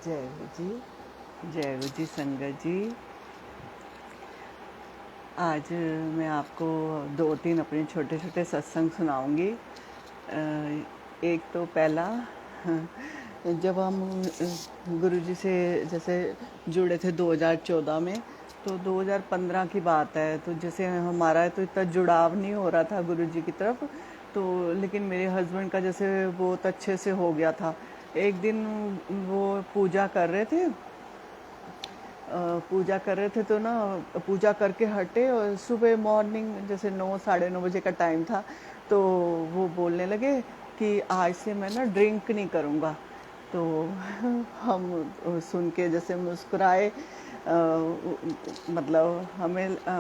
जय हो जी। जय हो जी संगत जी। आज मैं आपको दो तीन अपने छोटे छोटे सत्संग सुनाऊंगी। एक तो पहला, जब हम गुरु जी से जैसे जुड़े थे 2014 में, तो 2015 की बात है। तो जैसे हमारा तो इतना जुड़ाव नहीं हो रहा था गुरु जी की तरफ, तो लेकिन मेरे हस्बैंड का जैसे बहुत अच्छे से हो गया था। एक दिन वो पूजा कर रहे थे, पूजा कर रहे थे, तो ना पूजा करके हटे और सुबह मॉर्निंग जैसे 9 साढ़े 9 बजे का टाइम था। तो वो बोलने लगे कि आज से मैं ना ड्रिंक नहीं करूँगा। तो हम सुन के जैसे मुस्कुराए। मतलब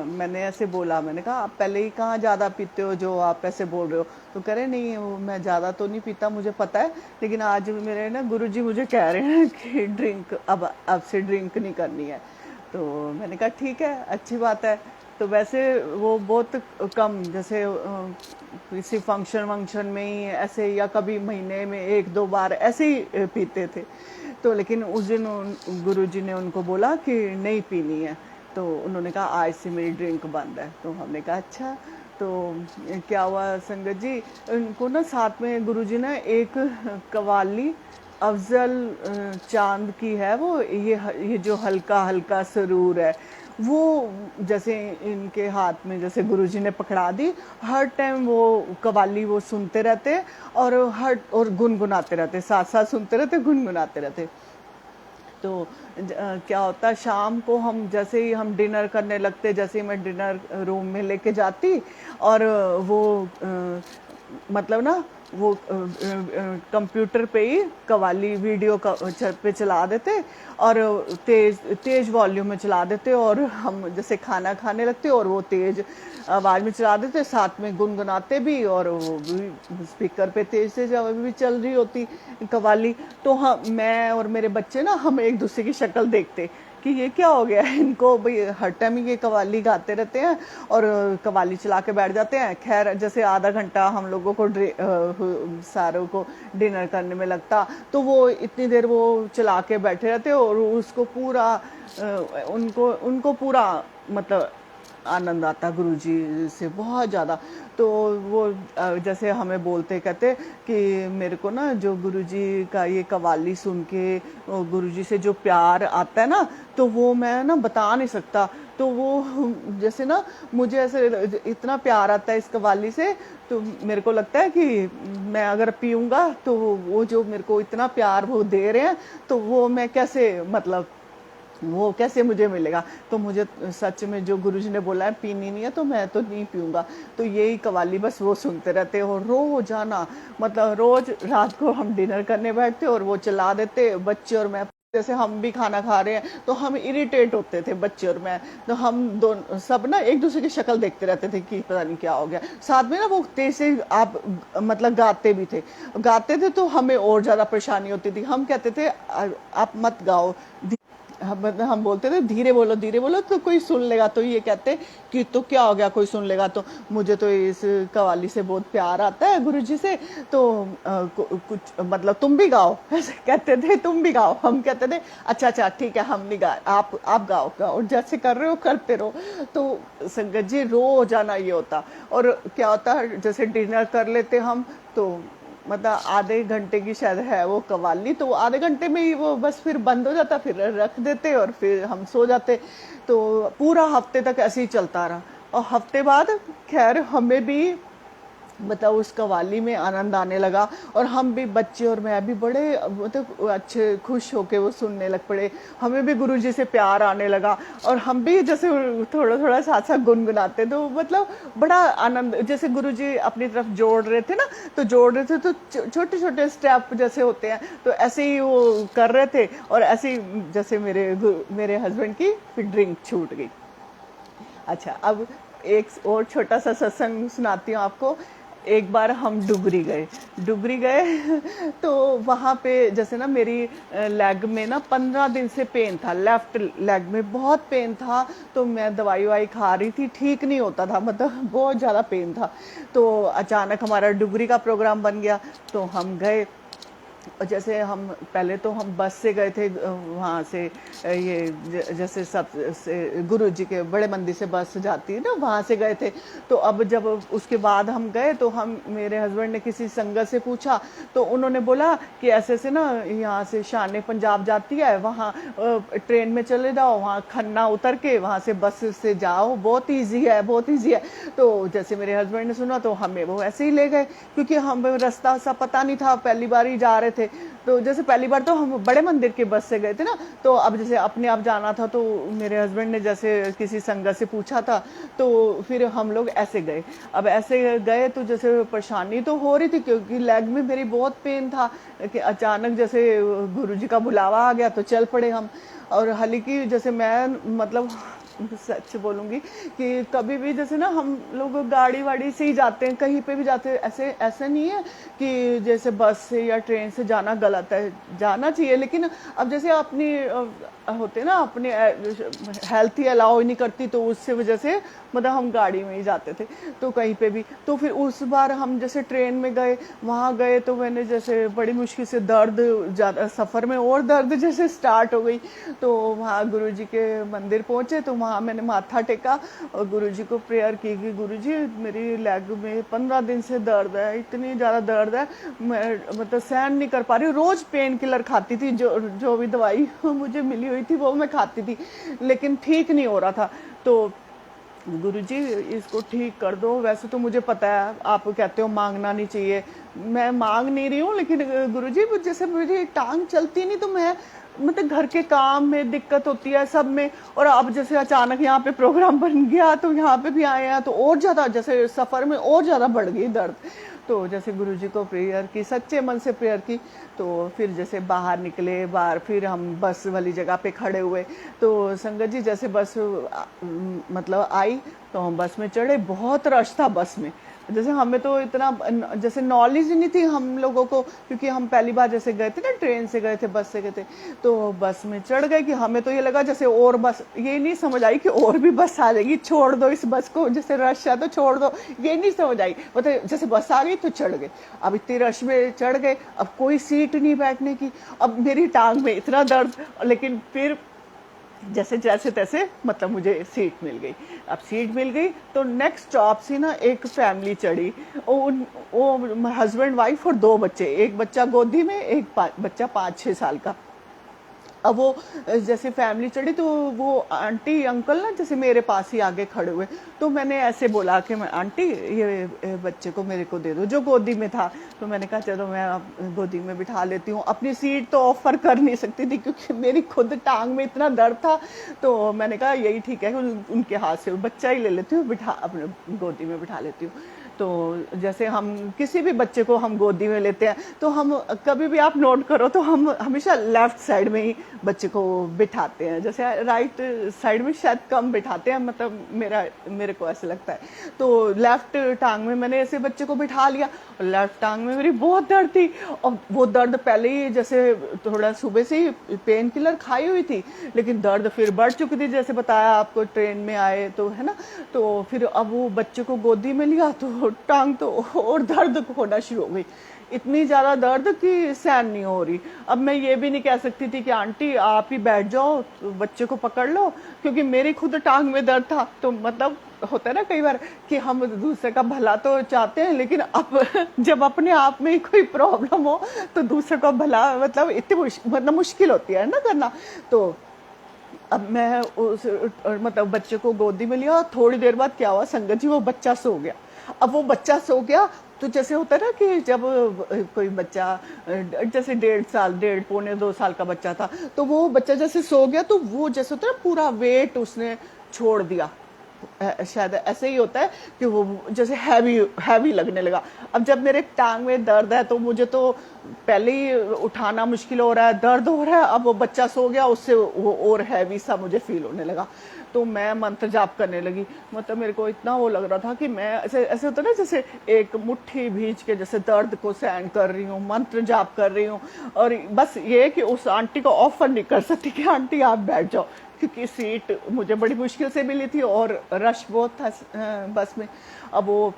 मैंने ऐसे बोला, मैंने कहा आप पहले ही कहाँ ज़्यादा पीते हो जो आप ऐसे बोल रहे हो। तो कह रहे नहीं, मैं ज़्यादा तो नहीं पीता, मुझे पता है, लेकिन आज मेरे ना गुरुजी मुझे कह रहे हैं कि ड्रिंक अब से ड्रिंक नहीं करनी है। तो मैंने कहा ठीक है, अच्छी बात है। तो वैसे वो बहुत कम, जैसे किसी फंक्शन वंक्शन में ही ऐसे, या कभी महीने में एक दो बार ऐसे ही पीते थे। तो लेकिन उस दिन गुरुजी ने उनको बोला कि नहीं पीनी है। तो उन्होंने कहा आज से मेरी ड्रिंक बंद है। तो हमने कहा अच्छा। तो क्या हुआ संगत जी, उनको ना साथ में गुरुजी ने एक कवाली अफजल चांद की है, वो ये जो हल्का हल्का सरूर है, वो जैसे इनके हाथ में जैसे गुरुजी ने पकड़ा दी। हर टाइम वो कवाली वो सुनते रहते, और गुनगुनाते रहते, साथ साथ सुनते रहते, गुनगुनाते रहते। तो क्या होता, शाम को हम जैसे ही हम डिनर करने लगते, जैसे ही मैं डिनर रूम में लेके जाती, और वो मतलब ना वो कंप्यूटर पे ही कवाली वीडियो पे चला देते, और तेज तेज वॉल्यूम में चला देते, और हम जैसे खाना खाने लगते और वो तेज आवाज में चला देते, साथ में गुनगुनाते भी, और वो भी स्पीकर पे तेज तेज आवाज भी चल रही होती कवाली। तो हम, मैं और मेरे बच्चे ना, हम एक दूसरे की शक्ल देखते कि ये क्या हो गया है इनको, भाई हर टाइम ये कवाली गाते रहते हैं और कवाली चला के बैठ जाते हैं। खैर जैसे आधा घंटा हम लोगों को सारों को डिनर करने में लगता, तो वो इतनी देर वो चला के बैठे रहते और उसको पूरा उनको उनको पूरा मतलब आनंद आता गुरुजी से बहुत ज़्यादा। तो वो जैसे हमें बोलते कहते कि मेरे को ना जो गुरुजी का ये कवाली सुन के गुरुजी से जो प्यार आता है ना, तो वो मैं ना बता नहीं सकता। तो वो जैसे ना मुझे ऐसे इतना प्यार आता है इस कवाली से, तो मेरे को लगता है कि मैं अगर पीऊँगा तो वो जो मेरे को इतना प्यार वो दे रहे हैं, तो वो मैं कैसे, मतलब वो कैसे मुझे मिलेगा। तो मुझे सच में जो गुरुजी ने बोला है पीनी नहीं है, तो मैं तो नहीं पीऊंगा। तो यही कवाली बस वो सुनते रहते हो रोजाना, मतलब रोज रात को हम डिनर करने बैठते और वो चला देते बच्चे और मैं। जैसे हम भी खाना खा रहे हैं तो हम इरिटेट होते थे बच्चे और मैं, तो हम दोनों सब ना एक दूसरे की शक्ल देखते रहते थे कि पता नहीं क्या हो गया। साथ में ना वो तेज से आप मतलब गाते भी थे, गाते थे तो हमें और ज्यादा परेशानी होती थी। हम कहते थे आप मत गाओ, हम बोलते थे धीरे बोलो तो कोई सुन लेगा। तो ये कहते कि तो क्या हो गया कोई सुन लेगा तो। मुझे तो इस कवाली से बहुत प्यार आता है गुरुजी से, तो कुछ मतलब तुम भी गाओ ऐसे कहते थे, तुम भी गाओ। हम कहते थे अच्छा अच्छा ठीक है, हम नहीं गा, आप गाओ गाओ, जैसे कर रहे हो करते रहो। तो संगत जी रोजाना ये होता। और क्या होता, जैसे डिनर कर लेते हम, तो मतलब आधे घंटे की शायद है वो कवाली, तो आधे घंटे में ही वो बस फिर बंद हो जाता, फिर रख देते और फिर हम सो जाते। तो पूरा हफ्ते तक ऐसे ही चलता रहा। और हफ्ते बाद खैर हमें भी मतलब उस कवाली में आनंद आने लगा, और हम भी बच्चे और मैं भी बड़े मतलब अच्छे खुश होके वो सुनने लग पड़े। हमें भी गुरुजी से प्यार आने लगा, और हम भी जैसे थोड़ा थोड़ा साथ साथ गुनगुनाते। तो मतलब बड़ा आनंद, जैसे गुरुजी अपनी तरफ जोड़ रहे थे ना, तो जोड़ रहे थे तो छोटे छोटे स्टेप जैसे होते हैं, तो ऐसे ही वो कर रहे थे। और ऐसे ही जैसे मेरे हस्बैंड की फिर ड्रिंक छूट गई। अच्छा, अब एक और छोटा सा सत्संग सुनाती हूँ आपको। एक बार हम डुगरी गए तो वहाँ पे जैसे ना मेरी लेग में ना 15 दिन से पेन था, लेफ्ट लेग में बहुत पेन था। तो मैं दवाई वाई खा रही थी, ठीक नहीं होता था, मतलब बहुत ज़्यादा पेन था। तो अचानक हमारा डुगरी का प्रोग्राम बन गया, तो हम गए। और जैसे हम पहले तो हम बस से गए थे वहाँ से ये जैसे सब से गुरु जी के बड़े मंदिर से बस जाती है ना, वहाँ से गए थे। तो अब जब उसके बाद हम गए तो हम मेरे हस्बैंड ने किसी संगत से पूछा, तो उन्होंने बोला कि ऐसे ऐसे ना यहाँ से शान पंजाब जाती है, वहाँ ट्रेन में चले जाओ, वहाँ खन्ना उतर के वहाँ से बस से जाओ, बहुत ईजी है, बहुत ईजी है। तो जैसे मेरे हस्बैंड ने सुना तो हमें वो ऐसे ही ले गए, क्योंकि हम रास्ता सा पता नहीं था, पहली बार ही जा रहे थे। तो जैसे पहली बार तो हम बड़े मंदिर के बस से गए थे ना, तो अब जैसे अपने आप जाना था, तो मेरे हस्बैंड ने जैसे किसी संगत से पूछा था, तो फिर हम लोग ऐसे गए। अब ऐसे गए तो जैसे परेशानी तो हो रही थी, क्योंकि लेग में मेरी बहुत पेन था कि अचानक जैसे गुरुजी का बुलावा आ गया तो चल पड़े हम। और हालांकि जैसे मैं मतलब सच बोलूंगी कि कभी भी जैसे ना हम लोग गाड़ी वाड़ी से ही जाते हैं, कहीं पे भी जाते हैं, ऐसे ऐसे नहीं है कि जैसे बस से या ट्रेन से जाना गलत है, जाना चाहिए। लेकिन अब जैसे अपनी होते ना अपने हेल्थ ही अलाउ ही नहीं करती, तो उससे वजह से मतलब हम गाड़ी में ही जाते थे तो कहीं पे भी। तो फिर उस बार हम जैसे ट्रेन में गए, वहाँ गए तो मैंने जैसे बड़ी मुश्किल से दर्द ज़्यादा, सफ़र में और दर्द जैसे स्टार्ट हो गई। तो वहाँ गुरुजी के मंदिर पहुँचे तो वहाँ मैंने माथा टेका और गुरुजी को प्रेयर की कि गुरुजी मेरी लेग में 15 दिन से दर्द है, इतनी ज़्यादा दर्द है, मैं मतलब सहन नहीं कर पा रही। रोज़ पेन किलर खाती थी, जो भी दवाई मुझे मिली हुई थी वो मैं खाती थी, लेकिन ठीक नहीं हो रहा था। तो गुरुजी इसको ठीक कर दो। वैसे तो मुझे पता है आप कहते हो मांगना नहीं चाहिए, मैं मांग नहीं रही हूँ, लेकिन गुरुजी जैसे मेरी टांग चलती नहीं, तो मैं मतलब घर के काम में दिक्कत होती है सब में, और अब जैसे अचानक यहाँ पे प्रोग्राम बन गया तो यहाँ पे भी आए हैं तो और ज़्यादा जैसे सफ़र में और ज़्यादा बढ़ गई दर्द। तो जैसे गुरुजी को प्रेयर की, सच्चे मन से प्रेयर की, तो फिर जैसे बाहर निकले, बाहर फिर हम बस वाली जगह पे खड़े हुए। तो संगत जी जैसे बस मतलब आई तो हम बस में चढ़े, बहुत रश था बस में। जैसे हमें तो इतना जैसे नॉलेज ही नहीं थी हम लोगों को, क्योंकि हम पहली बार जैसे गए थे ना, ट्रेन से गए थे, बस से गए थे। तो बस में चढ़ गए कि हमें तो ये लगा जैसे और बस, ये नहीं समझ आई कि और भी बस आ जाएगी, छोड़ दो इस बस को, जैसे रश है तो छोड़ दो, ये नहीं समझ आई। मतलब जैसे बस आ गई तो चढ़ गए। अब इतनी रश में चढ़ गए, अब कोई सीट नहीं बैठने की, अब मेरी टांग में इतना दर्द, लेकिन फिर जैसे जैसे तैसे मतलब मुझे सीट मिल गई। अब सीट मिल गई तो नेक्स्ट स्टॉप से ना एक फैमिली चढ़ी, वो हस्बैंड वाइफ और 2 बच्चे, एक बच्चा गोदी में, एक बच्चा 5-6 साल का। अब वो जैसे फैमिली चढ़ी तो वो आंटी अंकल ना जैसे मेरे पास ही आगे खड़े हुए। तो मैंने ऐसे बोला कि मैं आंटी ये बच्चे को मेरे को दे दो, जो गोदी में था। तो मैंने कहा चलो मैं गोदी में बिठा लेती हूँ, अपनी सीट तो ऑफर कर नहीं सकती थी क्योंकि मेरी खुद टांग में इतना दर्द था। तो मैंने कहा यही ठीक है, उनके हाथ से बच्चा ही ले लेती हूँ, बिठा अपने गोदी में बिठा लेती हूँ। तो जैसे हम किसी भी बच्चे को हम गोदी में लेते हैं तो हम कभी भी आप नोट करो तो हम हमेशा लेफ्ट साइड में ही बच्चे को बिठाते हैं, जैसे राइट साइड में शायद कम बिठाते हैं, मतलब मेरे को ऐसे लगता है। तो लेफ्ट टांग में मैंने ऐसे बच्चे को बिठा लिया और लेफ्ट टांग में मेरी बहुत दर्द थी। और वो दर्द पहले ही जैसे थोड़ा सुबह से ही पेन किलर खाई हुई थी, लेकिन दर्द फिर बढ़ चुकी थी, जैसे बताया आपको ट्रेन में आए तो, है ना। तो फिर अब वो बच्चे को गोदी में लिया तो टांग तो और दर्द होना शुरू हो गई, इतनी ज्यादा दर्द कि सहन नहीं हो रही। अब मैं ये भी नहीं कह सकती थी कि आंटी आप ही बैठ जाओ तो बच्चे को पकड़ लो, क्योंकि मेरी खुद टांग में दर्द था। तो मतलब होता है ना कई बार कि हम दूसरे का भला तो चाहते हैं, लेकिन अब जब अपने आप में ही कोई प्रॉब्लम हो तो दूसरे का भला मतलब इतनी मतलब मुश्किल होती है ना करना। तो अब मैं उस मतलब बच्चे को गोदी में लिया, थोड़ी देर बाद क्या हुआ संगत जी, वो बच्चा सो गया। अब वो बच्चा सो गया तो जैसे होता है ना कि जब कोई बच्चा जैसे 1.5 साल, 1.5 पौने 2 साल का बच्चा था, तो वो बच्चा जैसे सो गया तो वो जैसे होता है ना पूरा वेट उसने छोड़ दिया, शायद ऐसे ही होता है कि वो जैसे हैवी हैवी लगने लगा। अब जब मेरे टांग में दर्द है तो मुझे तो पहले ही उठाना मुश्किल हो रहा है, दर्द हो रहा है, अब वो बच्चा सो गया, उससे वो और हैवी सा मुझे फील होने लगा। तो मैं मंत्र जाप करने लगी, मतलब मेरे को इतना वो लग रहा था कि मैं ऐसे ऐसे होता ना जैसे एक मुट्ठी भींच के जैसे दर्द को सहन कर रही हूँ, मंत्र जाप कर रही हूँ। और बस ये कि उस आंटी को ऑफर नहीं कर सकती कि आंटी आप बैठ जाओ, क्योंकि सीट मुझे बड़ी मुश्किल से मिली थी और रश बहुत था बस में। अब वो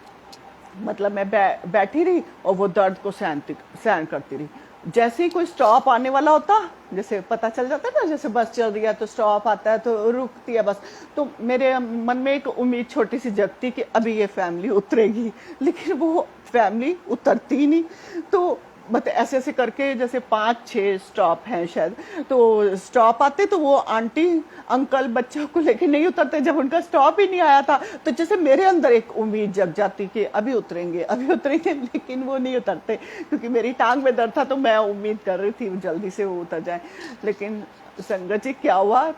मतलब मैं बैठी रही और वो दर्द को सहन करती रही। जैसे ही कोई स्टॉप आने वाला होता, जैसे पता चल जाता है ना, जैसे बस चल रही है तो स्टॉप आता है तो रुकती है बस, तो मेरे मन में एक उम्मीद छोटी सी जगती कि अभी ये फैमिली उतरेगी, लेकिन वो फैमिली उतरती ही नहीं। तो मतलब ऐसे ऐसे करके जैसे 5-6 स्टॉप हैं शायद, तो स्टॉप आते तो वो आंटी अंकल बच्चों को लेके नहीं उतरते। जब उनका स्टॉप ही नहीं आया था तो जैसे मेरे अंदर एक उम्मीद जग जाती कि अभी उतरेंगे अभी उतरेंगे, लेकिन वो नहीं उतरते क्योंकि मेरी टांग में दर्द था। तो मैं उम्मीद कर रही थी जल्दी से वो उतर जाए, लेकिन संगत जी क्या हुआ,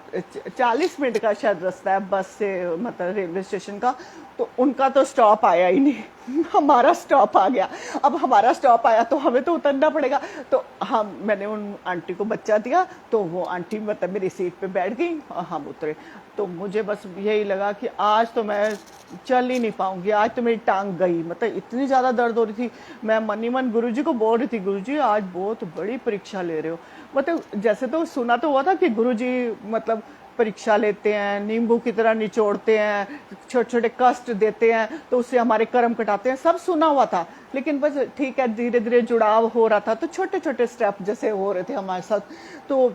40 मिनट का शायद रास्ता है बस से, मतलब रेलवे स्टेशन का, तो उनका तो स्टॉप आया ही नहीं, हमारा स्टॉप आ गया। अब हमारा स्टॉप आया तो हमें तो उतरना पड़ेगा। तो मैंने उन आंटी को बच्चा दिया, तो वो आंटी मतलब मेरी सीट पे बैठ गई और हम उतरे। तो मुझे बस यही लगा कि आज तो मैं चल ही नहीं पाऊंगी, आज तो मेरी टांग गई, मतलब इतनी ज़्यादा दर्द हो रही थी। मैं मन ही मन गुरुजी को बोल रही थी, गुरुजी आज बहुत बड़ी परीक्षा ले रहे हो। मतलब जैसे तो सुना तो हुआ था कि गुरुजी मतलब परीक्षा लेते हैं, नींबू की तरह निचोड़ते हैं, छोटे छोटे कष्ट देते हैं तो उससे हमारे कर्म कटाते हैं, सब सुना हुआ था। लेकिन बस ठीक है, धीरे धीरे जुड़ाव हो रहा था, तो छोटे छोटे स्टेप जैसे हो रहे थे हमारे साथ। तो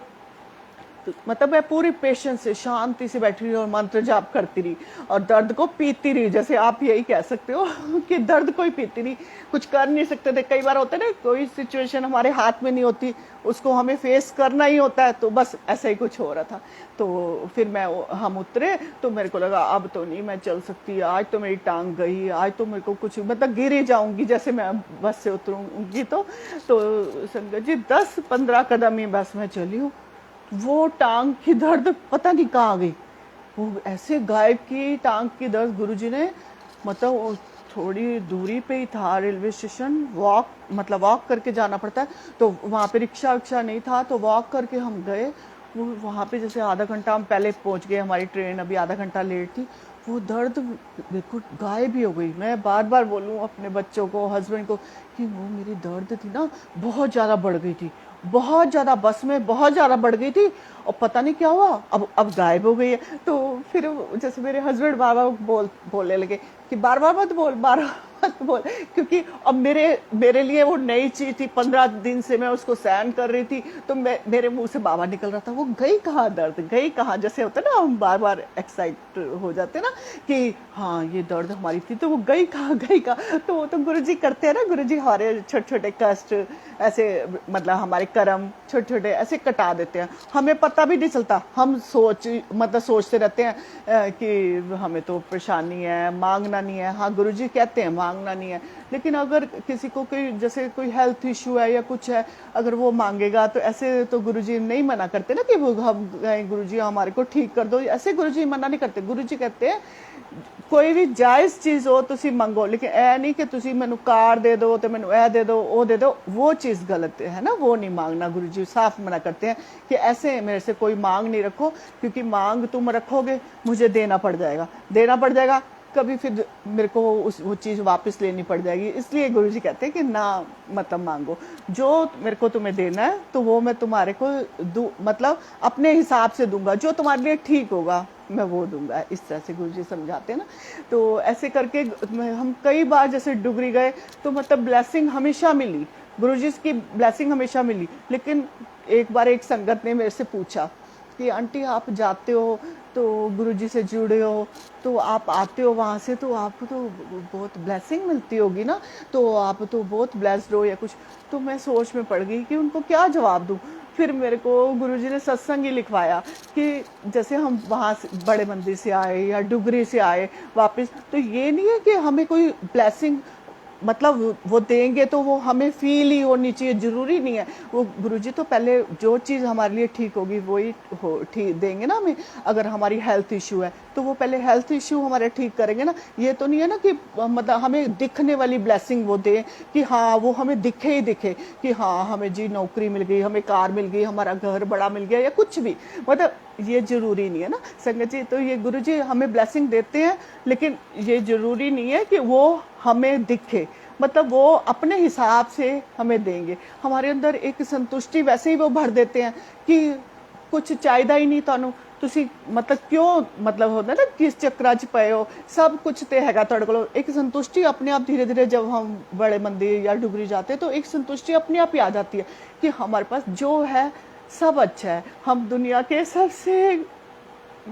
मतलब मैं पूरी पेशेंस से शांति से बैठी रही और मंत्र जाप करती रही और दर्द को पीती रही। जैसे आप यही कह सकते हो कि दर्द को ही पीती रही, कुछ कर नहीं सकते थे। कई बार होता है ना, कोई सिचुएशन हमारे हाथ में नहीं होती, उसको हमें फेस करना ही होता है, तो बस ऐसा ही कुछ हो रहा था। तो फिर हम उतरे तो मेरे को लगा अब तो नहीं मैं चल सकती, आज तो मेरी टांग गई, आज तो मेरे को कुछ मतलब गिर ही जाऊंगी जैसे मैं बस से उतरूंगी। तो संगत जी 10-15 कदम ही बस मैं चली हूँ, वो टांग की दर्द पता नहीं कहाँ आ गई, वो ऐसे गायब की टांग की दर्द। गुरुजी ने मतलब थोड़ी दूरी पे ही था रेलवे स्टेशन, वॉक करके जाना पड़ता है, तो वहाँ पे रिक्शा विक्शा नहीं था, तो वॉक करके हम गए। वो वहाँ पे जैसे आधा घंटा हम पहले पहुँच गए, हमारी ट्रेन अभी आधा घंटा लेट थी, वो दर्द बिल्कुल गायब ही हो गई। मैं बार बार बोलूँ अपने बच्चों को, हस्बैंड को कि वो मेरी दर्द थी ना बहुत ज़्यादा बढ़ गई थी, बहुत ज़्यादा, बस में बहुत ज़्यादा बढ़ गई थी और पता नहीं क्या हुआ, अब गायब हो गई है। तो फिर जैसे मेरे हस्बैंड बार बार बोलने लगे कि बार बार मत बोल, बार बार मत बोल, क्योंकि अब मेरे लिए वो नई चीज थी, 15 दिन से मैं उसको सहन कर रही थी। तो मेरे मुंह से बाबा निकल रहा था, वो गई कहाँ, दर्द गई कहाँ, जैसे होता है ना हम बार बार एक्साइट हो जाते हैं ना कि हाँ ये दर्द हमारी थी, तो वो गई कहाँ गई कहाँ। तो वो तो गुरुजी करते हैं ना, गुरुजी हमारे छोटे छोटे कष्ट ऐसे मतलब हमारे कर्म छोटे छोटे ऐसे कटा देते हैं, हमें पता भी नहीं चलता। हम सोचते रहते हैं कि हमें तो परेशानी है, मांगना नहीं है। हाँ गुरुजी कहते हैं मांगना नहीं है, लेकिन अगर किसी को कोई जैसे कोई हेल्थ इशू है या कुछ है, अगर वो मांगेगा तो ऐसे तो गुरुजी नहीं मना करते ना कि वो हम गुरुजी हमारे को ठीक कर दो, ऐसे गुरुजी मना नहीं करते। गुरुजी कहते हैं कोई भी जायज़ चीज़ हो तुसी मंगो, लेकिन ऐ नहीं कि तुसी मैनू कार दे दो तो मैनू ऐ दे दो वो दे दो, वो चीज़ गलत है ना, वो नहीं मांगना। गुरुजी साफ मना करते हैं कि ऐसे मेरे से कोई मांग नहीं रखो, क्योंकि मांग तुम रखोगे मुझे देना पड़ जाएगा, कभी फिर मेरे को वो चीज़ वापस लेनी पड़ जाएगी। इसलिए गुरुजी कहते हैं कि ना मतलब मांगो, जो मेरे को तुम्हें देना है तो वो मैं तुम्हारे को मतलब अपने हिसाब से दूंगा, जो तुम्हारे लिए ठीक होगा मैं वो दूंगा। इस तरह से गुरुजी समझाते हैं ना। तो ऐसे करके हम कई बार जैसे डुगरी गए तो मतलब ब्लेसिंग हमेशा मिली, गुरुजी की ब्लेसिंग हमेशा मिली। लेकिन एक बार एक संगत ने मेरे से पूछा कि आंटी आप जाते हो तो गुरुजी से जुड़े हो, तो आप आते हो वहाँ से तो आपको तो बहुत ब्लेसिंग मिलती होगी ना, तो आप तो बहुत ब्लेस्ड हो या कुछ। तो मैं सोच में पड़ गई कि उनको क्या जवाब दूँ। फिर मेरे को गुरुजी ने सत्संग ही लिखवाया कि जैसे हम वहाँ से बड़े मंदिर से आए या डुगरी से आए वापस, तो ये नहीं है कि हमें कोई ब्लेसिंग मतलब वो देंगे तो वो हमें फील ही होनी चाहिए, जरूरी नहीं है। वो गुरुजी तो पहले जो चीज़ हमारे लिए ठीक होगी वही ठीक देंगे ना हमें। अगर हमारी हेल्थ इशू है तो वो पहले हेल्थ इशू हमारे ठीक करेंगे ना। ये तो नहीं है ना कि मतलब हमें दिखने वाली ब्लेसिंग वो दे कि हाँ वो हमें दिखे ही दिखे कि हाँ हमें जी नौकरी मिल गई, हमें कार मिल गई, हमारा घर बड़ा मिल गया या कुछ भी, मतलब ये जरूरी नहीं है ना संगत जी। तो ये गुरुजी हमें ब्लेसिंग देते हैं, लेकिन ये जरूरी नहीं है कि वो हमें दिखे, मतलब वो अपने हिसाब से हमें देंगे। हमारे अंदर एक संतुष्टि वैसे ही वो भर देते हैं कि ਕੁਝ ਚਾਹੀਦਾ ਹੀ ਨਹੀਂ ਤੁਹਾਨੂੰ, ਤੁਸੀਂ ਮਤਲਬ ਕਿਉਂ ਮਤਲਬ ਹੁੰਦਾ ਨਾ किस चक्कर च पए हो, सब कुछ तो हैगा ਤੁਹਾਡੇ ਕੋਲ। एक संतुष्टि अपने आप धीरे धीरे जब हम बड़े मंदिर या डुगरी जाते हैं तो एक संतुष्टि अपने आप ही आ जाती है कि हमारे पास जो है सब अच्छा है, हम दुनिया के सबसे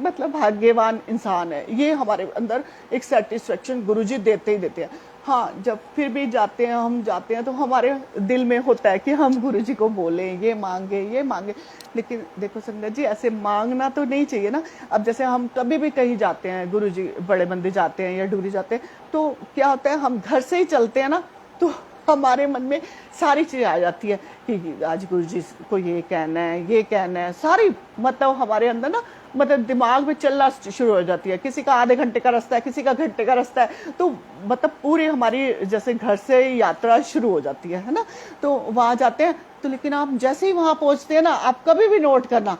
मतलब भाग्यवान इंसान है। ये हमारे अंदर एक सेटिस्फेक्शन गुरुजी देते ही देते हैं। हाँ, जब फिर भी जाते हैं, हम जाते हैं तो हमारे दिल में होता है कि हम गुरुजी को बोलें, ये मांगे। लेकिन देखो संगत जी, ऐसे मांगना तो नहीं चाहिए ना। अब जैसे हम कभी भी कहीं जाते हैं, गुरुजी बड़े मंदिर जाते हैं या डुगरी जाते हैं, तो क्या होता है, हम घर से ही चलते हैं ना, तो हमारे मन में सारी चीज़ें आ जाती है कि आज गुरुजी को ये कहना है, सारी मतलब हमारे अंदर ना मतलब दिमाग में चलना शुरू हो जाती है। किसी का आधे घंटे का रास्ता है, किसी का घंटे का रास्ता है, तो मतलब पूरी हमारी जैसे घर से यात्रा शुरू हो जाती है ना। तो वहाँ जाते हैं तो लेकिन आप जैसे ही वहाँ पहुँचते हैं ना, आप कभी भी नोट करना,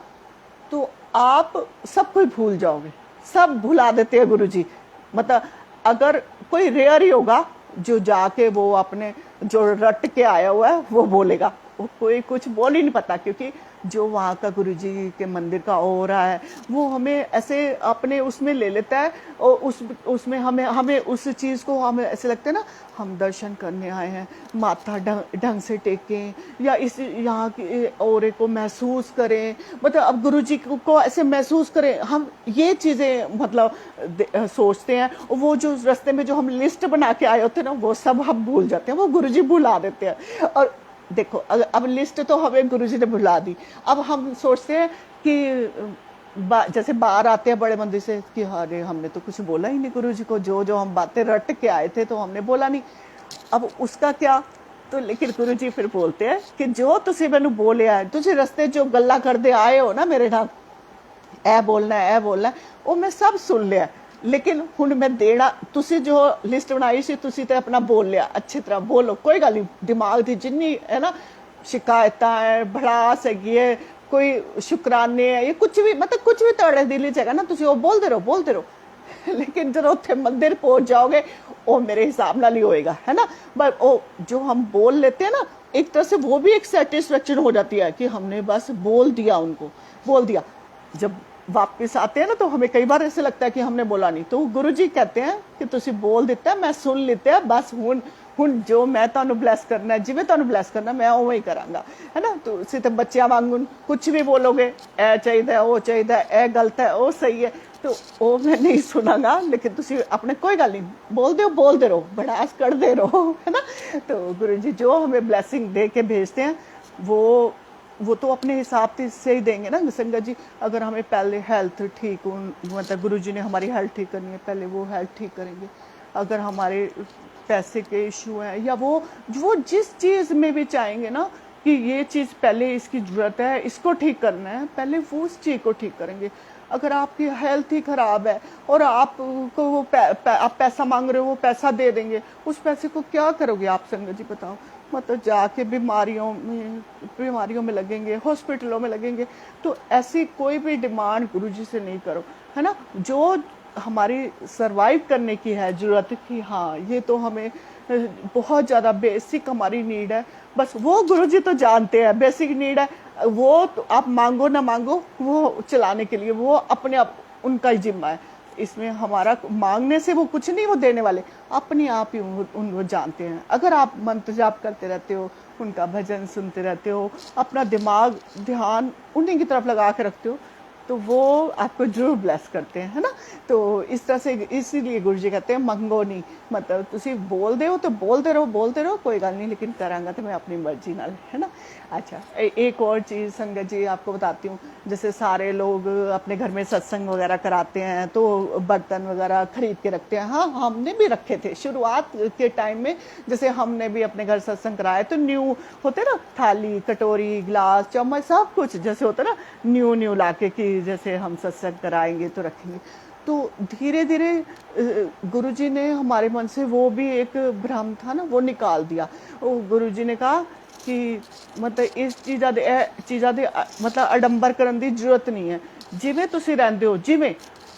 तो आप सब कुछ भूल जाओगे, सब भुला देते हैं गुरुजी। मतलब अगर कोई रेयर ही होगा जो जाके वो अपने जो रट के आया हुआ है वो बोलेगा, वो कोई कुछ बोल ही नहीं पाता, क्योंकि जो वहाँ का गुरुजी के मंदिर का ओरा है वो हमें ऐसे अपने उसमें ले लेता है, और उसमें हमें उस चीज़ को हमें ऐसे लगता है ना, हम दर्शन करने आए हैं, माथा ढंग से टेकें या इस यहाँ के ओरे को महसूस करें, मतलब अब गुरुजी को ऐसे महसूस करें। हम ये चीज़ें मतलब सोचते हैं, और वो जो रास्ते में जो हम लिस्ट बना के आए होते हैं ना, वो सब हम भूल जाते हैं, वो गुरुजी भुला देते हैं। और देखो अब लिस्ट तो हमें गुरुजी ने भुला दी, अब हम सोचते हैं कि जैसे बाहर आते हैं बड़े मंदिर से कि अरे हमने तो कुछ बोला ही नहीं गुरुजी को, जो हम बातें रट के आए थे तो हमने बोला नहीं, अब उसका क्या। तो लेकिन गुरुजी फिर बोलते हैं कि जो तुसी मैनू बोलिया है, तुसी रस्ते जो गल्ला करते आए हो ना मेरे नाल, ए बोलना है वो मैं सब सुन लिया, लेकिन हुण मैं देना, तुसी जो लिस्ट बनाई सी तुसी ते अपना बोल लिया, अच्छी तरह बोलो, कोई गल नहीं, दिमाग दी जिन्नी है ना शिकायत है, भड़ास हैगी है, कोई शुकराने है, ये कुछ भी मतलब कुछ भी तुहाडे दिल च हैगा ना, तुसी वो बोलते रहो लेकिन जब उत्थे मंदिर पहुंच जाओगे वो मेरे हिसाब नाल ही होएगा, है ना। पर वो जो हम बोल लेते हैं ना, एक तरह से वो भी एक सेटिस्फेक्शन हो जाती है कि हमने बस बोल दिया, उनको बोल दिया। जब वापस आते हैं ना तो हमें कई बार ऐसे लगता है कि हमने बोला नहीं, तो गुरुजी कहते हैं कि तुसी बोल दिता है, मैं सुन लिता है, बस हुण जो मैं तुहानू ब्लैस करना है, जिवें तुहानू ब्लैस करना मैं उवें ही करांगा, है ना। तो तुसी तो बच्चियां वांगू कुछ भी बोलोगे, ए चाहिए वो चाहिए, ए गलत है वो सही है, तो वो मैं नहीं सुनागा, लेकिन तुसी अपने कोई गल नहीं बोलते रहो, भड़ास करते रहो, है ना। तो गुरुजी जो हमें ब्लैसिंग दे के भेजते हैं वो तो अपने हिसाब से ही देंगे ना संगत जी। अगर हमें पहले हेल्थ ठीक मतलब गुरुजी ने हमारी हेल्थ ठीक करनी है, पहले वो हेल्थ ठीक करेंगे। अगर हमारे पैसे के इशू हैं या वो जिस चीज़ में भी चाहेंगे ना कि ये चीज़ पहले इसकी ज़रूरत है, इसको ठीक करना है, पहले वो उस चीज़ को ठीक करेंगे। अगर आपकी हेल्थ ही ख़राब है और आपको वो आप पैसा मांग रहे हो, वो पैसा दे देंगे, उस पैसे को क्या करोगे आप संगत जी बताओ। मतलब जाके बीमारियों में लगेंगे, हॉस्पिटलों में लगेंगे। तो ऐसी कोई भी डिमांड गुरुजी से नहीं करो, है ना। जो हमारी सरवाइव करने की है ज़रूरत कि हाँ ये तो हमें बहुत ज़्यादा बेसिक हमारी नीड है, बस वो गुरुजी तो जानते हैं बेसिक नीड है, वो तो आप मांगो ना मांगो, वो चलाने के लिए वो अपने आप उनका ही जिम्मा है। इसमें हमारा मांगने से वो कुछ नहीं वो देने वाले, अपने आप ही वो जानते हैं। अगर आप मंत्र जाप करते रहते हो, उनका भजन सुनते रहते हो, अपना दिमाग ध्यान उन्हीं की तरफ लगा के रखते हो, तो वो आपको जरूर ब्लेस करते हैं, है ना। तो इस तरह से इसीलिए गुरुजी कहते हैं मंगो नहीं, मतलब तुसी बोल दे हो तो बोलते रहो कोई गल नहीं, लेकिन करांगा तो मैं अपनी मर्जी नाल, है ना। अच्छा एक और चीज़ संगत जी आपको बताती हूँ, जैसे सारे लोग अपने घर में सत्संग वगैरह कराते हैं तो बर्तन वगैरह खरीद के रखते हैं। हाँ हमने भी रखे थे शुरुआत के टाइम में, जैसे हमने भी अपने घर सत्संग कराए तो न्यू होते ना, थाली कटोरी गिलास चम्मच सब कुछ जैसे होता ना न्यू लाके कि जैसे हम सत्संग कराएंगे तो रखेंगे। तो धीरे धीरे गुरुजी ने हमारे मन से वो भी एक भ्रम था ना वो निकाल दिया। गुरुजी ने कहा कि मतलब इस चीज़ा दे मतलब अडंबर करन दी जरूरत नहीं है, जिवें तुसी रहंदे हो जिवें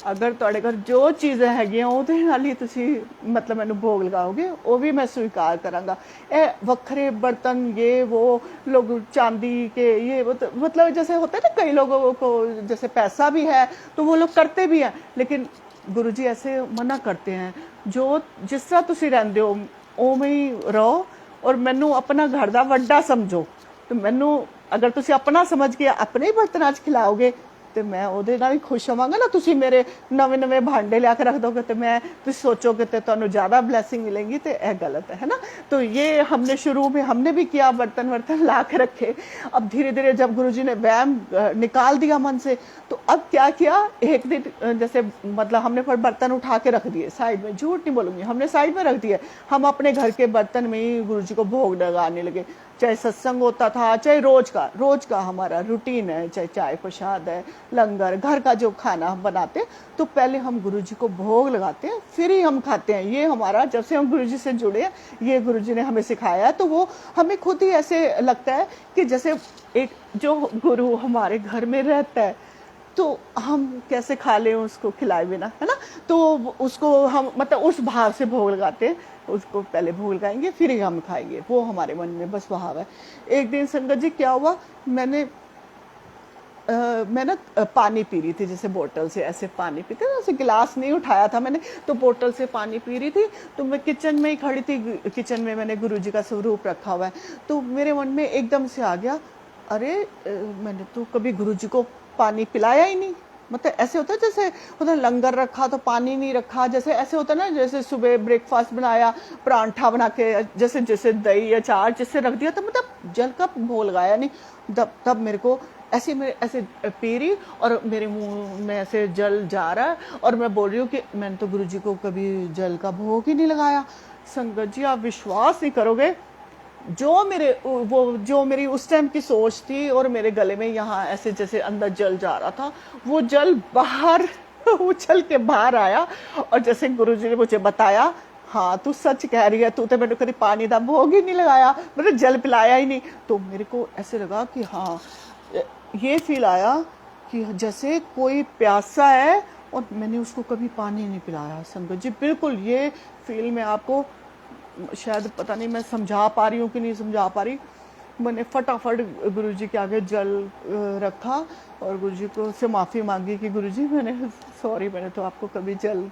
ਅਗਰ ਤੁਹਾਡੇ ਘਰ ਜੋ ਚੀਜ਼ਾਂ ਹੈਗੀਆਂ ਉਹਦੇ ਨਾਲ ਹੀ ਤੁਸੀਂ मतलब मैंने भोग लगाओगे वो भी मैं स्वीकार करांगा। ए वखरे बर्तन ये वो लोग चांदी के ये वो मतलब जैसे होता है ना कई लोगों को जैसे पैसा भी है तो वो लोग करते भी हैं, लेकिन गुरुजी ऐसे मना करते हैं जो जिस तरह ਤੁਸੀਂ ਰਹਿੰਦੇ ਹੋ ਉਵੇਂ ਹੀ ਰਹੋ और मैनू अपना घर ਦਾ ਵੱਡਾ ਸਮਝੋ। तो मैनू अगर ਤੁਸੀਂ अपना समझ के अपने ही बर्तनां 'ਚ खिलाओगे ਤੇ मैं ਉਹਦੇ ਨਾਲ ਹੀ खुश होवांगा ना। ਤੁਸੀਂ ਮੇਰੇ नवे नवे भांडे लिया के रख दोगे तो मैं तुम सोचोगे तो ਤੁਹਾਨੂੰ ज़्यादा ब्लैसिंग मिलेंगी, तो यह गलत है ना। तो ये हमने शुरू में हमने भी किया, बर्तन वर्तन ला के रखे। अब धीरे धीरे जब गुरुजी ने वहम निकाल दिया मन से, तो अब क्या किया, एक दिन जैसे मतलब हमने पर बर्तन उठा के रख दिए साइड में, झूठ नहीं बोलूँगी, हमने साइड में रख दिए। हम अपने घर के बर्तन में ही गुरुजी को भोग लगाने लगे, चाहे सत्संग होता था, चाहे रोज का हमारा रूटीन है, चाहे चाय प्रसाद है, लंगर, घर का जो खाना हम बनाते हैं, तो पहले हम गुरुजी को भोग लगाते हैं फिर ही हम खाते हैं। ये हमारा जब से हम गुरुजी से जुड़े हैं, ये गुरुजी ने हमें सिखाया है। तो वो हमें खुद ही ऐसे लगता है कि जैसे एक जो गुरु हमारे घर में रहता है तो हम कैसे खा लें उसको खिलाए बिना, है ना। तो उसको हम मतलब उस भाव से भोग लगाते हैं, उसको पहले भोग लगाएंगे फिर ही हम खाएंगे, वो हमारे मन में बस भाव है। एक दिन संगत जी क्या हुआ, मैं ना पानी पी रही थी, जैसे बोतल से ऐसे पानी पीते ना, ऐसे गिलास नहीं उठाया था मैंने, तो बोतल से पानी पी रही थी। तो मैं किचन में ही खड़ी थी, किचन में मैंने गुरुजी का स्वरूप रखा हुआ है। तो मेरे मन में एकदम से आ गया, अरे मैंने तो कभी गुरुजी को पानी पिलाया ही नहीं। मतलब ऐसे होता है जैसे होता लंगर रखा तो पानी नहीं रखा, जैसे ऐसे होता है ना, जैसे सुबह ब्रेकफास्ट बनाया, परांठा बना के जैसे जैसे दही या चार जिससे रख दिया, तो मतलब जल का भोग लगाया नहीं। तब मेरे को ऐसे मेरे ऐसे पी रही और मेरे मुंह में ऐसे जल जा रहा है और मैं बोल रही हूँ कि मैंने तो गुरुजी को कभी जल का भोग ही नहीं लगाया। संगत जी आप विश्वास नहीं करोगे, जो मेरी उस टाइम की सोच थी और मेरे गले में यहाँ ऐसे जैसे अंदर जल जा रहा था, वो जल बाहर उछल के बाहर आया। और जैसे गुरुजी ने मुझे बताया, हाँ तू सच कह रही है, तू तो मैंने कभी पानी का भोग ही नहीं लगाया, मैंने जल पिलाया ही नहीं। तो मेरे को ऐसे लगा कि हाँ, ये फील आया कि जैसे कोई प्यासा है और मैंने उसको कभी पानी नहीं पिलाया। संगत जी बिल्कुल ये फील मैं आपको शायद पता नहीं मैं समझा पा रही हूँ कि नहीं समझा पा रही। मैंने फटाफट गुरुजी के आगे जल रखा और गुरुजी को से माफ़ी मांगी कि गुरुजी मैंने सॉरी, मैंने तो आपको कभी जल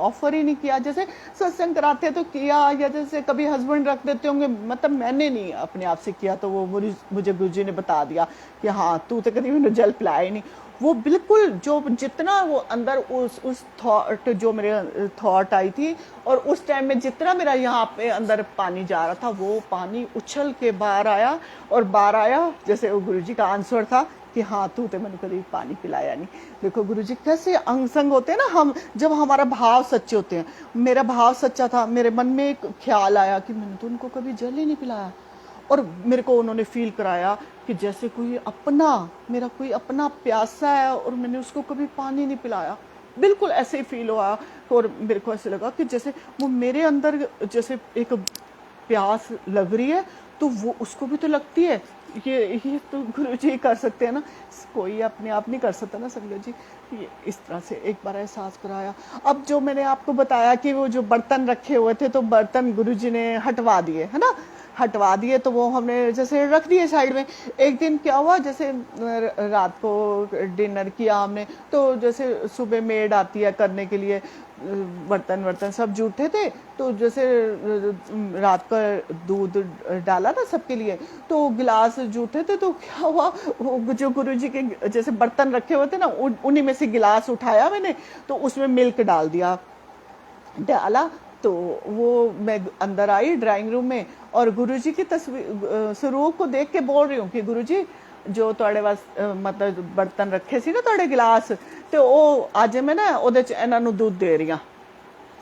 ऑफर ही नहीं किया। जैसे सत्संग कराते तो किया, या जैसे कभी हस्बैंड रख देते होंगे, मतलब मैंने नहीं अपने आप से किया। तो वो मुझे गुरुजी ने बता दिया कि हाँ तू तो कभी मैंने जल पिलाया ही नहीं। वो बिल्कुल जो जितना वो अंदर उस थॉट जो मेरे थॉट आई थी और उस टाइम में जितना मेरा यहाँ पे अंदर पानी जा रहा था, वो पानी उछल के बाहर आया और बाहर आया जैसे वो गुरुजी का आंसर था कि हाँ तू तो मैंने कभी पानी पिलाया नहीं। देखो गुरुजी कैसे अंग संग होते हैं ना, हम जब हमारा भाव सच्चे होते हैं। मेरा भाव सच्चा था, मेरे मन में एक ख्याल आया कि मैंने तो उनको कभी जल ही नहीं पिलाया, और मेरे को उन्होंने फील कराया कि जैसे कोई अपना मेरा कोई अपना प्यासा है और मैंने उसको कभी पानी नहीं पिलाया। बिल्कुल ऐसे ही फील हुआ और मेरे को ऐसे लगा कि जैसे वो मेरे अंदर जैसे एक प्यास लग रही है तो वो उसको भी तो लगती है। ये तो गुरुजी कर सकते हैं ना, कोई अपने आप नहीं कर सकता ना संगत जी। ये इस तरह से एक बार एहसास कराया। अब जो मैंने आपको बताया कि वो जो बर्तन रखे हुए थे तो बर्तन गुरुजी ने हटवा दिए, है ना, हटवा दिए, तो वो हमने जैसे रख दिए साइड में। एक दिन क्या हुआ, जैसे रात को डिनर किया हमने, तो जैसे सुबह मेड आती है करने के लिए, बर्तन सब जूठे थे, तो जैसे रात का दूध डाला ना सबके लिए, तो गिलास जूठे थे, तो क्या हुआ वो जो गुरुजी के जैसे बर्तन रखे हुए थे ना, उन्हीं में से गिलास उठाया मैंने, तो उसमें मिल्क डाला। तो वो मैं अंदर आई ड्राइंग रूम में और गुरुजी की तस्वीर स्वरूप को देख के बोल रही हूँ कि गुरुजी जो ਤੁਹਾਡੇ ਵਾਸ मतलब बर्तन रखे सी ना ਤੁਹਾਡੇ गिलास, तो वो आज मैं ना ਉਹਦੇ ਚ ਇਹਨਾਂ ਨੂੰ दूध दे रही हूँ,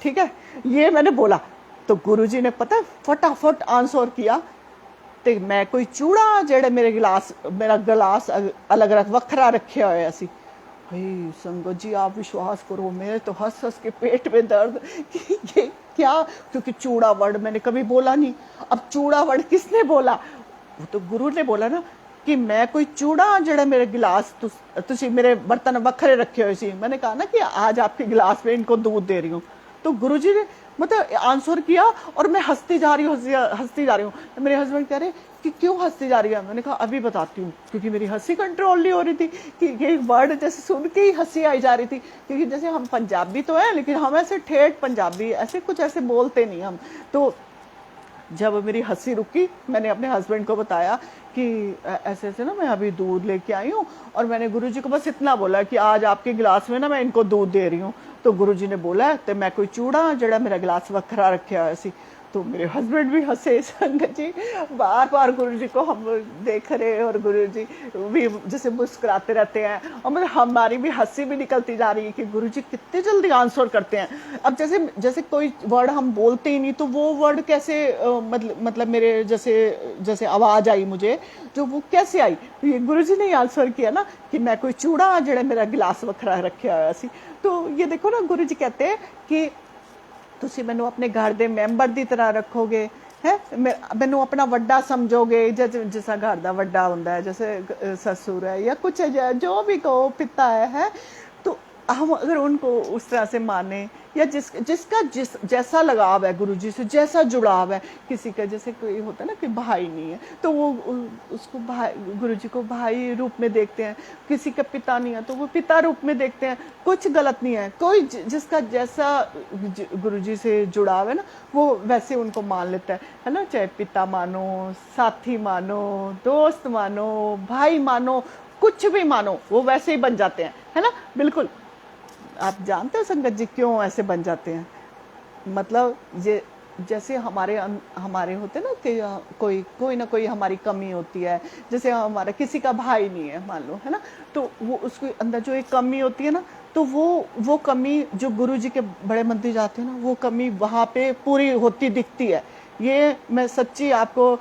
ठीक है, ये मैंने बोला। तो गुरुजी ने पता फटाफट आंसर किया, तो मैं कोई चूड़ा जेड़े मेरा गिलास अलग वखरा रखे होया सी। भाई संगत जी आप विश्वास करो, मेरे तो हंस हंस के पेट में दर्द कि ये क्या, क्योंकि चूड़ा वर्ड मैंने कभी बोला नहीं। अब चूड़ा वर्ड किसने बोला, वो तो गुरु ने बोला ना। कि मैं कोई चूड़ा जड़ा मेरे गिलास तुसी मेरे बर्तन वखरे रखे हुए सी। मैंने कहा ना कि आज आपके गिलास में इनको दूध दे रही हूँ। तो गुरुजी ने मतलब आंसर किया और मैं हंसती जा रही हूँ, हंसती जा रही हूँ। मेरे हस्बैंड कह रहे कि क्यों हंसती जा रही है। मैंने कहा अभी बताती हूँ, क्योंकि मेरी हंसी कंट्रोल नहीं हो रही थी कि ये वर्ड जैसे सुन के ही हंसी आई जा रही थी। क्योंकि जैसे हम पंजाबी तो है, लेकिन हम ऐसे ठेठ पंजाबी ऐसे कुछ ऐसे बोलते नहीं हम। तो जब मेरी हंसी रुकी, मैंने अपने हस्बैंड को बताया कि ऐसे ऐसे ना मैं अभी दूध लेके आई हूँ, और मैंने गुरुजी को बस इतना बोला कि आज आपके गिलास में ना मैं इनको दूध दे रही हूँ। तो गुरुजी ने बोला तो मैं कोई चूड़ा जड़ा मेरा गिलास वखरा रखा हुआ सी। तो मेरे हस्बैंड भी हंसे। संगत जी बार बार गुरुजी को हम देख रहे, और गुरुजी भी जैसे मुस्कुराते रहते हैं, और मतलब हमारी भी हंसी भी निकलती जा रही है कि गुरुजी कितने जल्दी आंसर करते हैं। अब जैसे जैसे कोई वर्ड हम बोलते ही नहीं, तो वो वर्ड कैसे मतलब मेरे जैसे जैसे आवाज आई मुझे, जो वो कैसे आई। तो ये गुरुजी ने आंसर किया ना कि मैं कोई चूड़ा जड़ा मेरा गिलास वखरा रखा हुआ सी। तो ये देखो ना, गुरुजी कहते हैं कि ਤੁਸੀਂ ਮੈਨੂੰ ਆਪਣੇ ਘਰ ਦੇ ਮੈਂਬਰ ਦੀ ਤਰ੍ਹਾਂ ਰੱਖੋਗੇ ਹੈ, ਮੈਨੂੰ ਆਪਣਾ ਵੱਡਾ ਸਮਝੋਗੇ। ਜਿਸ ਘਰ ਦਾ ਵੱਡਾ ਹੁੰਦਾ है, जैसे ससुर है या कुछ है, जो भी कहो पिता है, तो हम अगर उनको उस तरह से माने, या जिसका जैसा लगाव है गुरुजी से, जैसा जुड़ाव है। किसी का जैसे कोई होता है ना कि भाई नहीं है, तो वो उसको भाई गुरुजी को भाई रूप में देखते हैं। किसी का पिता नहीं है तो वो पिता रूप में देखते हैं। कुछ गलत नहीं है, कोई जिसका जैसा गुरुजी से जुड़ाव है ना, वो वैसे उनको मान लेता है ना। चाहे पिता मानो, साथी मानो, दोस्त मानो, भाई मानो, कुछ भी मानो, वो वैसे ही बन जाते हैं, है ना। बिल्कुल। आप जानते हो संगत जी क्यों ऐसे बन जाते हैं? मतलब ये जैसे हमारे होते ना कि कोई ना कोई हमारी कमी होती है। जैसे हमारा किसी का भाई नहीं है मान लो, है ना, तो वो उसके अंदर जो एक कमी होती है ना, तो वो कमी जो गुरुजी के बड़े मंदिर जाते हैं ना, वो कमी वहाँ पे पूरी होती दिखती है। ये मैं सच्ची आपको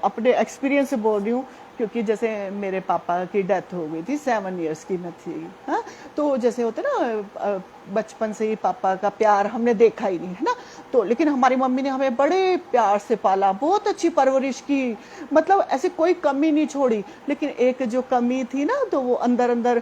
अपने एक्सपीरियंस से बोल रही हूँ, क्योंकि जैसे मेरे पापा की डेथ हो गई थी, 7 इयर्स की मैं थी। हाँ, तो जैसे होते ना बचपन से ही पापा का प्यार हमने देखा ही नहीं, है ना। तो लेकिन हमारी मम्मी ने हमें बड़े प्यार से पाला, बहुत अच्छी परवरिश की, मतलब ऐसे कोई कमी नहीं छोड़ी। लेकिन एक जो कमी थी ना, तो वो अंदर अंदर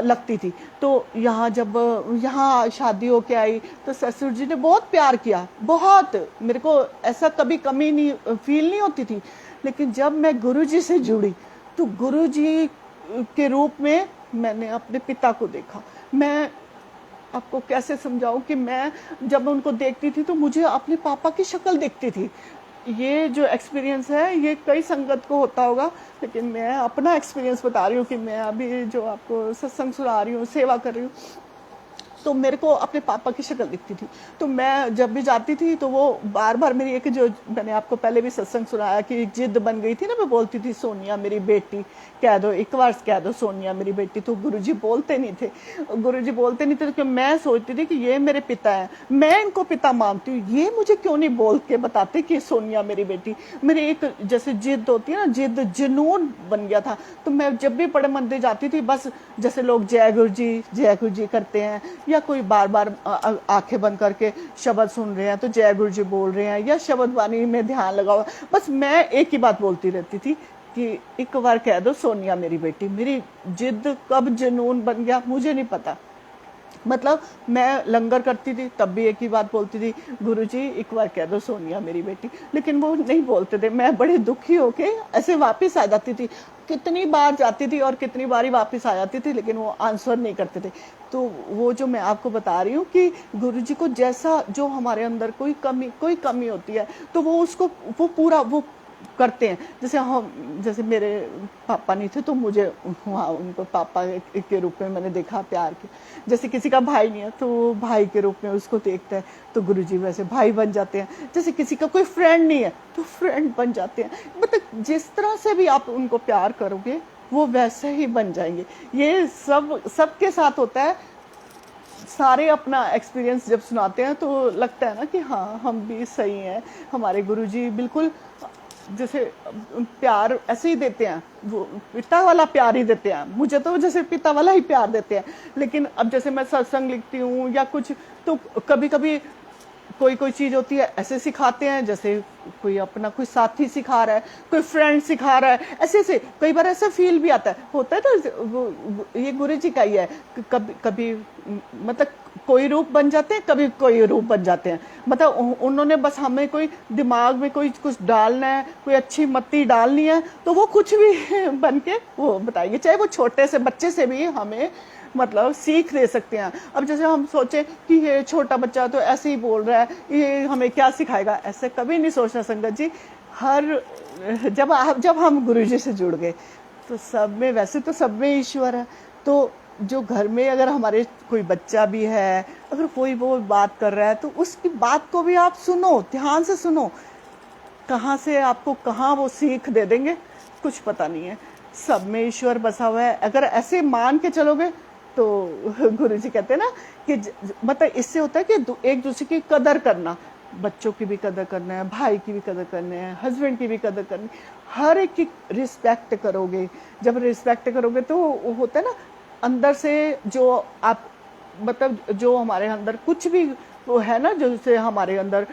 लगती थी। तो यहाँ शादी होके आई, तो ससुर जी ने बहुत प्यार किया, बहुत। मेरे को ऐसा कभी कमी नहीं फील नहीं होती थी। लेकिन जब मैं गुरुजी से जुड़ी, तो गुरुजी के रूप में मैंने अपने पिता को देखा। मैं आपको कैसे समझाऊं कि मैं जब उनको देखती थी तो मुझे अपने पापा की शक्ल दिखती थी। ये जो एक्सपीरियंस है, ये कई संगत को होता होगा, लेकिन मैं अपना एक्सपीरियंस बता रही हूँ कि मैं अभी जो आपको सत्संग सुना रही हूँ, सेवा कर रही हूँ, तो मेरे को अपने पापा की शक्ल दिखती थी। तो मैं जब भी जाती थी तो वो बार बार मेरी एक, जो मैंने आपको पहले भी सत्संग सुनाया कि एक जिद बन गई थी ना, मैं बोलती थी सोनिया मेरी बेटी कह दो, एक बार कह दो सोनिया मेरी बेटी। तो गुरुजी बोलते नहीं थे, क्योंकि मैं सोचती थी कि ये मेरे पिता है, मैं इनको पिता मानती हूँ, ये मुझे क्यों नहीं बोल के बताते कि सोनिया मेरी बेटी। मेरी एक जैसे जिद होती है ना, जिद जुनून बन गया था। तो मैं जब भी बड़े मंदिर जाती थी, बस जैसे लोग जय गुरु जी करते हैं, या कोई बार बार आंखें बंद करके शब्द सुन रहे हैं तो जय गुरु जी बोल रहे हैं, या शब्द वाणी में ध्यान लगाओ, बस मैं एक ही बात बोलती रहती थी कि एक बार कह दो सोनिया मेरी बेटी। मेरी जिद कब जुनून बन गया मुझे नहीं पता। मतलब मैं लंगर करती थी तब भी एक ही बात बोलती थी, गुरुजी एक बार कह दो सोनिया मेरी बेटी। लेकिन वो नहीं बोलते थे। मैं बड़े दुखी होके ऐसे वापस आ जाती थी, कितनी बार जाती थी और कितनी बार ही वापस आ जाती थी, लेकिन वो आंसर नहीं करते थे। तो वो जो मैं आपको बता रही हूँ कि गुरुजी को जैसा, जो हमारे अंदर कोई कमी होती है, तो वो उसको वो पूरा वो करते हैं। जैसे मेरे पापा नहीं थे तो मुझे वहाँ उनको पापा के रूप में मैंने देखा, प्यार के। जैसे किसी का भाई नहीं है तो भाई के रूप में उसको देखता है, तो गुरुजी वैसे भाई बन जाते हैं। जैसे किसी का कोई फ्रेंड नहीं है तो फ्रेंड बन जाते हैं। मतलब जिस तरह से भी आप उनको प्यार करोगे वो वैसे ही बन जाएंगे। ये सबके साथ होता है। सारे अपना एक्सपीरियंस जब सुनाते हैं तो लगता है ना कि हाँ हम भी सही हैं। हमारे गुरुजी बिल्कुल जैसे प्यार ऐसे ही देते हैं, वो पिता वाला प्यार ही देते हैं। मुझे तो जैसे पिता वाला ही प्यार देते हैं। लेकिन अब जैसे मैं सत्संग लिखती हूँ या कुछ, तो कभी कभी कोई कोई चीज होती है ऐसे सिखाते हैं, जैसे कोई अपना कोई साथी सिखा रहा है, कोई फ्रेंड सिखा रहा है, ऐसे ऐसे कई बार ऐसा फील भी आता है, होता है ना ये गुरु जी का ही है। कभी कभी मतलब कोई रूप बन जाते हैं, कभी कोई रूप बन जाते हैं, मतलब उन्होंने बस हमें कोई दिमाग में कोई कुछ डालना है, कोई अच्छी मत्ती डालनी है, तो वो कुछ भी बन के वो बताएंगे, चाहे वो छोटे से बच्चे से भी हमें मतलब सीख दे सकते हैं। अब जैसे हम सोचे कि ये छोटा बच्चा तो ऐसे ही बोल रहा है, ये हमें क्या सिखाएगा, ऐसे कभी नहीं सोचना संगत जी। हर जब हम गुरु जी से जुड़ गए तो सब में, वैसे तो सब में ईश्वर है, तो जो घर में अगर हमारे कोई बच्चा भी है, अगर कोई वो बात कर रहा है तो उसकी बात को भी आप सुनो, ध्यान से सुनो, कहाँ से आपको कहाँ वो सीख दे देंगे कुछ पता नहीं है। सब में ईश्वर बसा हुआ है, अगर ऐसे मान के चलोगे तो गुरु जी कहते हैं ना कि मतलब इससे होता है कि एक दूसरे की कदर करना, बच्चों की भी कदर करना है, भाई की भी कदर करना है, हस्बैंड की भी कदर करनी, हर एक की रिस्पेक्ट करोगे। जब रिस्पेक्ट करोगे तो होता है ना अंदर से जो आप मतलब जो हमारे अंदर कुछ भी वो है ना, जैसे हमारे अंदर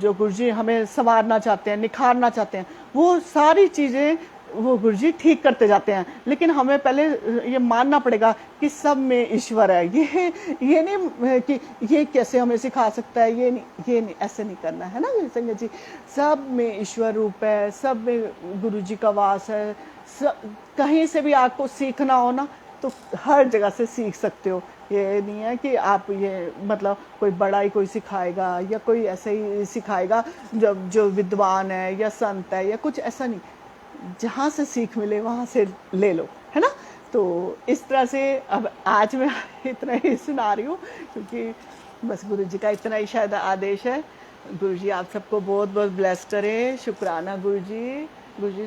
जो गुरुजी हमें संवारना चाहते हैं, निखारना चाहते हैं, वो सारी चीज़ें वो गुरुजी ठीक करते जाते हैं। लेकिन हमें पहले ये मानना पड़ेगा कि सब में ईश्वर है। ये नहीं कि ये कैसे हमें सिखा सकता है, ये नहीं ऐसे नहीं करना है ना संगत जी। सब में ईश्वर रूप है, सब में गुरुजी का वास है। कहीं से भी आपको सीखना हो ना तो हर जगह से सीख सकते हो। ये नहीं है कि आप ये मतलब कोई बड़ा ही कोई सिखाएगा या कोई ऐसे ही सिखाएगा जो विद्वान है या संत है या कुछ, ऐसा नहीं। जहाँ से सीख मिले वहाँ से ले लो, है ना। तो इस तरह से अब आज मैं इतना ही सुना रही हूँ क्योंकि बस गुरु जी का इतना ही शायद आदेश है। गुरु जी आप सबको बहुत बहुत ब्लेस करें। शुक्राना गुरु जी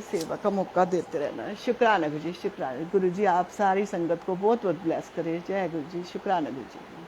सेवा का मौका देते रहना। शुक्राना गुरु जी, शुक्राना गुरु जी, आप सारी संगत को बहुत बहुत ब्लेस करें। जय गुरु जी, शुक्राना गुरु जी।